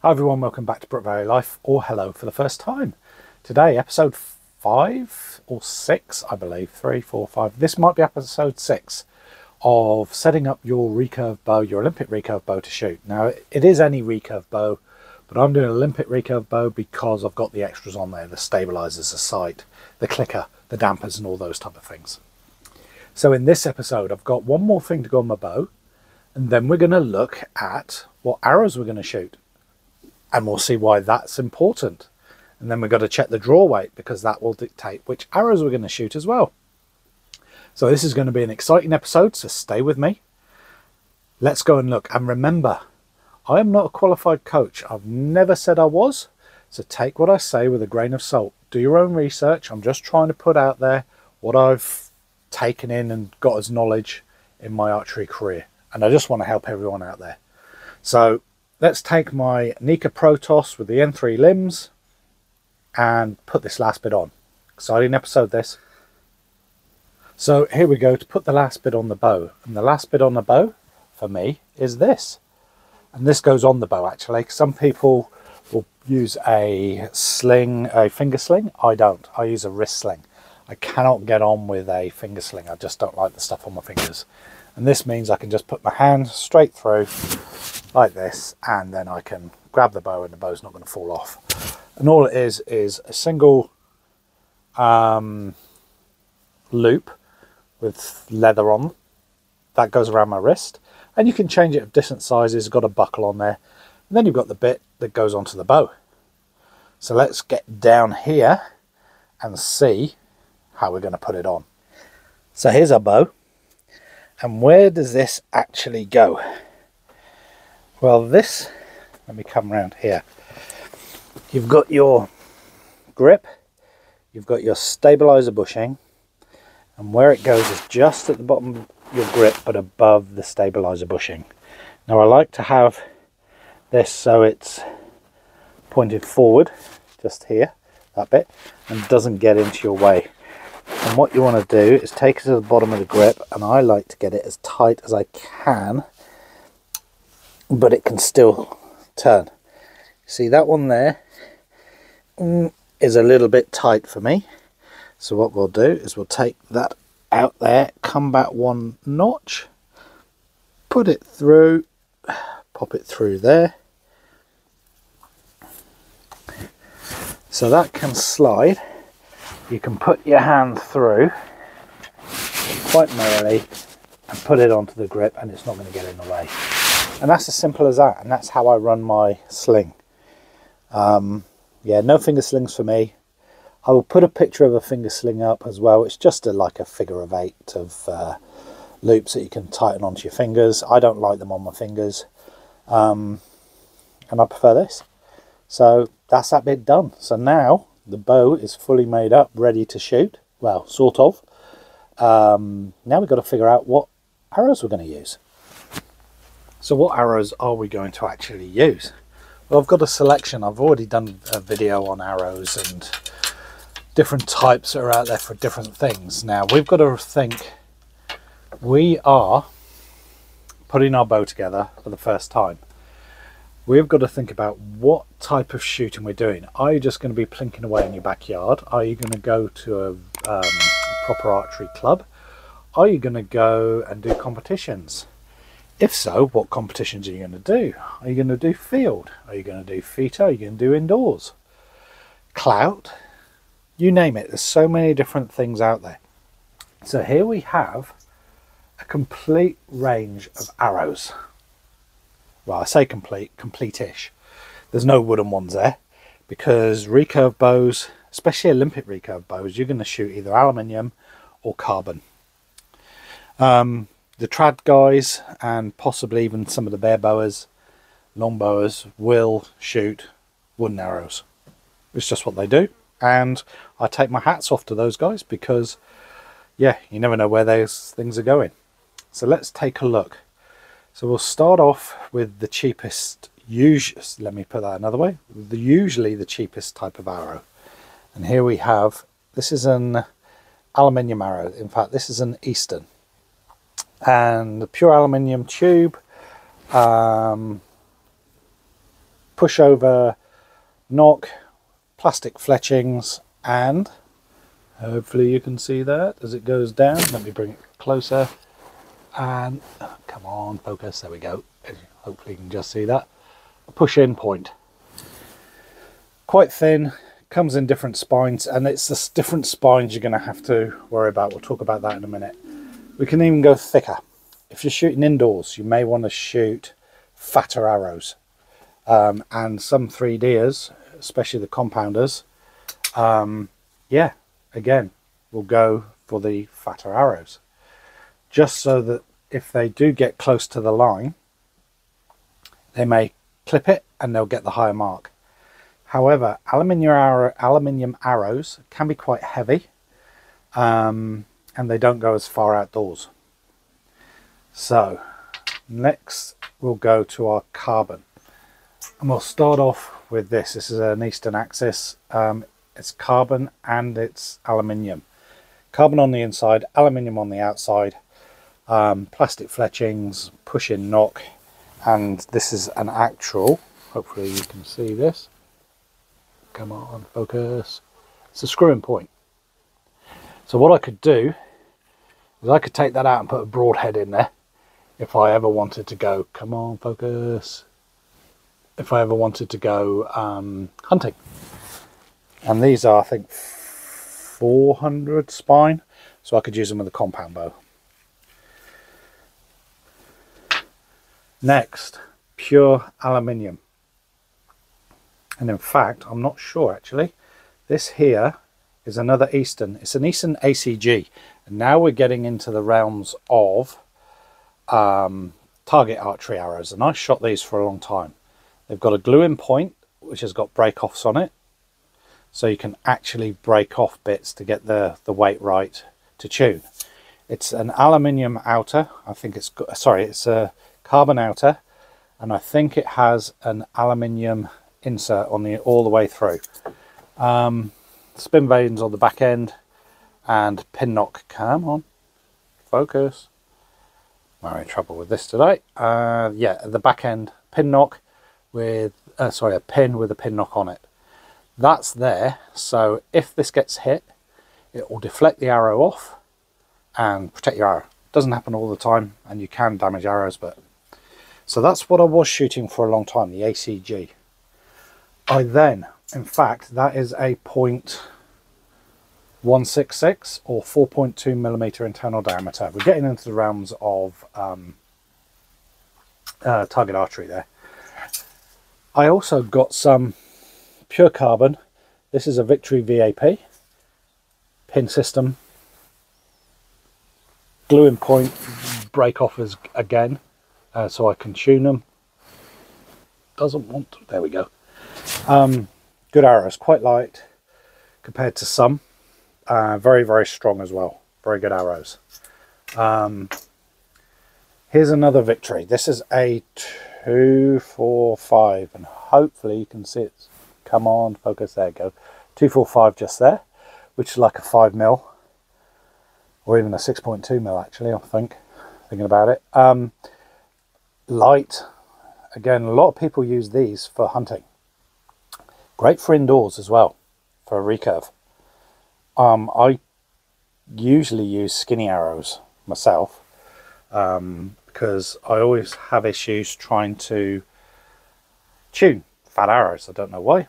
Hi everyone, welcome back to Brook Valley Life, or hello for the first time. Today, episode 5 or 6, I believe, 3, 4, 5. This might be episode 6 of setting up your recurve bow, your Olympic recurve bow to shoot. Now, it is any recurve bow, but I'm doing an Olympic recurve bow because I've got the extras on there, the stabilizers, the sight, the clicker, the dampers, and all those type of things. So in this episode, I've got one more thing to go on my bow, and then we're going to look at what arrows we're going to shoot. And we'll see why that's important. And then we've got to check the draw weight, because that will dictate which arrows we're going to shoot as well. So this is going to be an exciting episode, so stay with me. Let's go and look. And remember, I am not a qualified coach. I've never said I was. So take what I say with a grain of salt. Do your own research. I'm just trying to put out there what I've taken in and got as knowledge in my archery career. And I just want to help everyone out there. So let's take my Nika Protoss with the N3 limbs and put this last bit on. Exciting episode this. So here we go to put the last bit on the bow. And the last bit on the bow for me is this. And this goes on the bow actually. Some people will use a sling, a finger sling. I don't. I use a wrist sling. I cannot get on with a finger sling. I just don't like the stuff on my fingers. And this means I can just put my hand straight through like this, and then I can grab the bow and the bow's not going to fall off. And all it is a single loop with leather on that goes around my wrist, and you can change it of different sizes. Got a buckle on there, and then you've got the bit that goes onto the bow. So let's get down here and see how we're going to put it on. So here's our bow, and where does this actually go? Well, this, let me come around here. You've got your grip, you've got your stabilizer bushing, and where it goes is just at the bottom of your grip but above the stabilizer bushing. Now I like to have this so it's pointed forward, just here, that bit, and doesn't get into your way. And what you want to do is take it to the bottom of the grip, and I like to get it as tight as I can, but it can still turn. See that one there is a little bit tight for me. So what we'll do is we'll take that out there, come back one notch, put it through, pop it through there. So that can slide. You can put your hand through quite merrily and put it onto the grip, and it's not going to get in the way. And that's as simple as that, and that's how I run my sling. Yeah, no finger slings for me. I will put a picture of a finger sling up as well. It's just like a figure of 8 of loops that you can tighten onto your fingers. I don't like them on my fingers, and I prefer this. So that's that bit done. So now the bow is fully made up, ready to shoot. Well, sort of. Now we've got to figure out what arrows we're going to use. So what arrows are we going to actually use? Well, I've got a selection. I've already done a video on arrows and different types that are out there for different things. Now we've got to think, we are putting our bow together for the first time. We've got to think about what type of shooting we're doing. Are you just going to be plinking away in your backyard? Are you going to go to a proper archery club? Are you going to go and do competitions? If so, what competitions are you going to do? Are you going to do field? Are you going to do feet? Are you going to do indoors? Clout? You name it. There's so many different things out there. So here we have a complete range of arrows. Well, I say complete, complete-ish. There's no wooden ones there, because recurve bows, especially Olympic recurve bows, you're going to shoot either aluminium or carbon. The trad guys and possibly even some of the bare bowers, long bowers, will shoot wooden arrows. It's just what they do, and I take my hats off to those guys because, yeah, you never know where those things are going. So let's take a look. So we'll start off with the cheapest, let me put that another way, usually the cheapest type of arrow. And here we have, this is an aluminium arrow. In fact, this is an Eastern. And the pure aluminium tube, pushover, nock, plastic fletchings, and hopefully you can see that as it goes down. Let me bring it closer. And come on, focus, there we go. Hopefully you can just see that. A push-in point. Quite thin, comes in different spines, and it's the different spines you're going to have to worry about. We'll talk about that in a minute. We can even go thicker. If you're shooting indoors, you may want to shoot fatter arrows. And some 3Ders, especially the compounders, yeah, again, will go for the fatter arrows. Just so that if they do get close to the line, they may clip it and they'll get the higher mark. However, aluminium arrows can be quite heavy, and they don't go as far outdoors. So next we'll go to our carbon, and we'll start off with this. This is an Eastern Axis. It's carbon and it's aluminium. Carbon on the inside, aluminium on the outside, plastic fletchings, push-in nock, and this is an actual, hopefully you can see this, come on, focus, it's a screw-in point. So what I could do is I could take that out and put a broadhead in there if I ever wanted to go, come on, focus, if I ever wanted to go hunting. And these are, I think, 400 spine, so I could use them with a compound bow. Next, pure aluminium. And in fact, I'm not sure actually, this here is another Eastern. It's an Eastern ACG. And now we're getting into the realms of target archery arrows. And I shot these for a long time. They've got a glue-in point, which has got break-offs on it. So you can actually break off bits to get the weight right to tune. It's an aluminium outer. I think it's, sorry, it's a carbon outer. And I think it has an aluminium insert on the all the way through. Spin vanes on the back end and pin nock. Come on, focus. I'm in trouble with this today. Yeah, the back end pin nock with sorry, a pin with a pin nock on it. That's there, so if this gets hit, it will deflect the arrow off and protect your arrow. Doesn't happen all the time, and you can damage arrows, but so that's what I was shooting for a long time, the ACG. I then, in fact, that is a .166 or 4.2mm internal diameter. We're getting into the realms of target archery there. I also got some pure carbon. This is a Victory VAP pin system. Glue-in point, break offers again, so I can tune them. Doesn't want to, there we go. Good arrows, quite light compared to some. Very, very strong as well. Very good arrows. Here's another Victory. This is a 245, and hopefully you can see it. Come on, focus, there you go. 245 just there, which is like a 5mm, or even a 6.2mm actually, I think, thinking about it. Light, again, a lot of people use these for hunting. Great for indoors as well, for a recurve. I usually use skinny arrows myself, because I always have issues trying to tune fat arrows. I don't know why.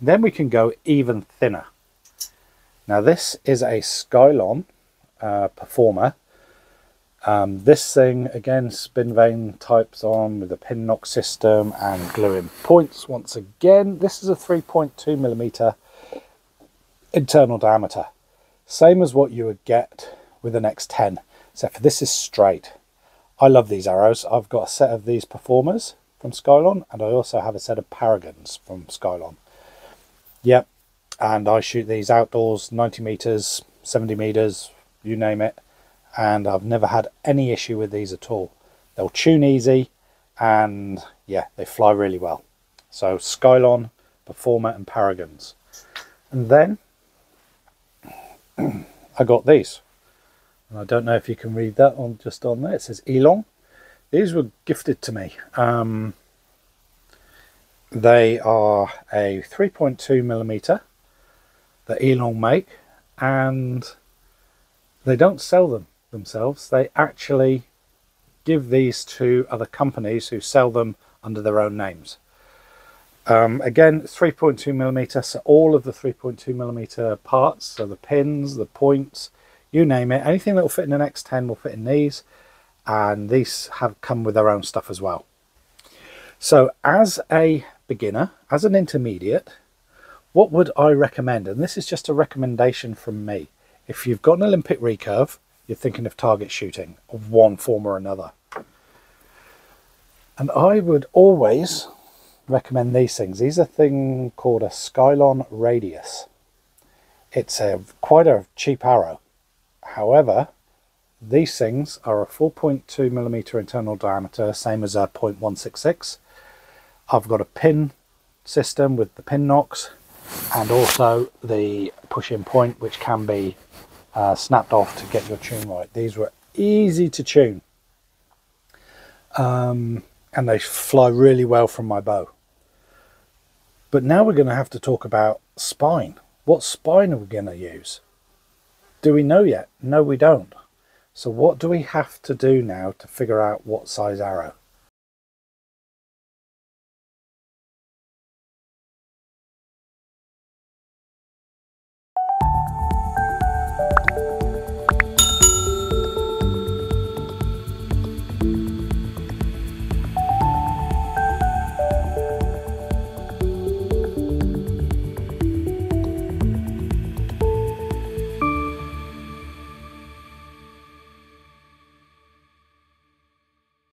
Then we can go even thinner. Now this is a Skylon Performer. This thing, again, spin vane types on with a pin nock system and glue-in points. Once again, this is a 3.2mm internal diameter. Same as what you would get with an X10. except for this is straight. I love these arrows. I've got a set of these Performers from Skylon, and I also have a set of Paragons from Skylon. Yep, and I shoot these outdoors, 90 meters, 70 meters, you name it, and I've never had any issue with these at all. They'll tune easy, and yeah, they fly really well. So Skylon, Performer and Paragons. And then I got these, and I don't know if you can read that on just on there. It says Elon. These were gifted to me. They are a 3.2mm that Elon make, and they don't sell them themselves. They actually give these to other companies who sell them under their own names. Again, 3.2mm, so all of the 3.2mm parts, so the pins, the points, you name it, anything that will fit in an X10 will fit in these, and these have come with their own stuff as well. So as a beginner, as an intermediate, what would I recommend? And this is just a recommendation from me. If you've got an Olympic recurve, you're thinking of target shooting of one form or another, and I would always recommend these things. These are a thing called a Skylon Radius. It's quite a cheap arrow. However, these things are a 4.2mm internal diameter, same as a .166. I've got a pin system with the pin nocks, and also the push-in point, which can be snapped off to get your tune right. These were easy to tune, and they fly really well from my bow. But now we're going to have to talk about spine. What spine are we going to use? Do we know yet? No, we don't. So what do we have to do now to figure out what size arrow?